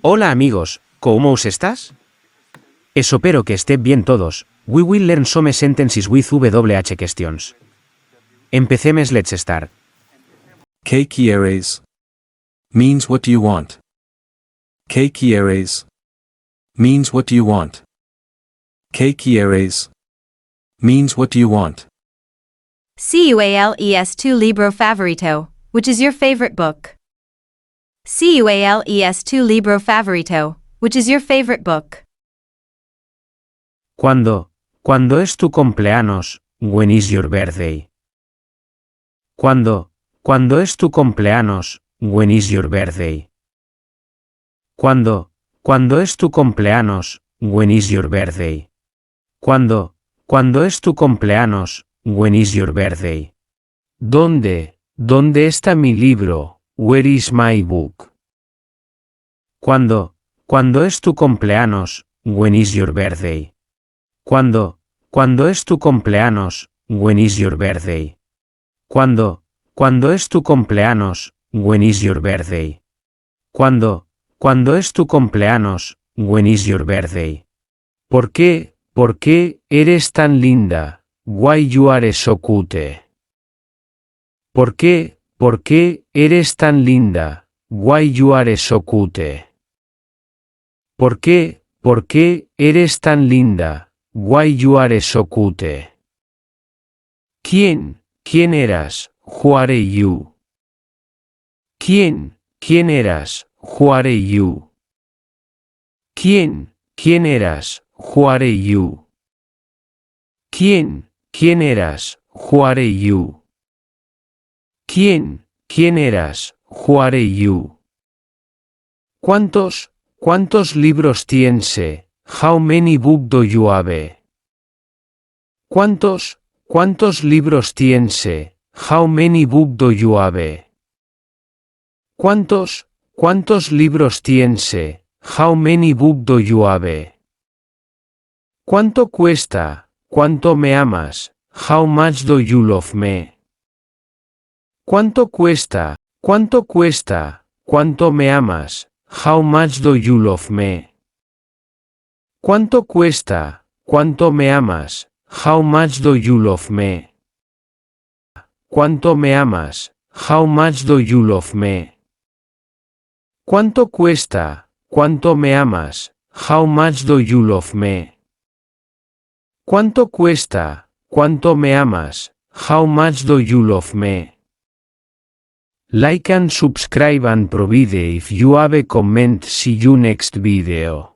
Hola amigos, ¿cómo estás? Espero que estén bien todos. We will learn some sentences with WH questions. Empecemos, let's start. ¿Qué quieres? Means what do you want? ¿Qué quieres? Means what do you want? ¿Qué quieres? Means what do you want? Cuales tu libro favorito, which is your favorite book? Cuales tu libro favorito, which is your favorite book? ¿Cuándo es tu cumpleaños? When is your birthday? ¿Cuándo es tu cumpleaños? When is your birthday? ¿Cuándo es tu cumpleaños? When is your birthday? ¿Cuándo es tu cumpleaños? When is your birthday? ¿Dónde está mi libro? Where is my book? ¿Cuándo es tu cumpleaños? When is your birthday? ¿Cuándo es tu cumpleaños? When is your birthday? ¿Cuándo es tu cumpleaños? When is your birthday? ¿Cuándo es tu cumpleaños? When is your birthday? ¿Por qué eres tan linda? Why you are so cute? ¿Por qué eres tan linda? Why you are so cute? ¿Por qué eres tan linda? Why you are so cute? ¿Quién eras? Who are you? ¿Quién eras? Who are you? ¿Quién eras? Who are you? ¿Quién eras? Who are you? ¿Quién eras? Who are you? ¿Cuántos libros tienes? How many books do you have? ¿Cuántos libros tienes? How many books do you have? ¿Cuántos libros tienes? How many books do you have? ¿Cuánto cuesta? ¿Cuánto me amas? How much do you love me? ¿Cuánto cuesta? ¿Cuánto cuesta? ¿Cuánto me amas? How much do you love me? ¿Cuánto cuesta? ¿Cuánto me amas? How much do you love me? ¿Cuánto me amas? How much do you love me? ¿Cuánto cuesta? ¿Cuánto me amas? How much do you love me? ¿Cuánto cuesta? ¿Cuánto me amas? How much do you love me? Like and subscribe and provide if you have a comment. See you next video.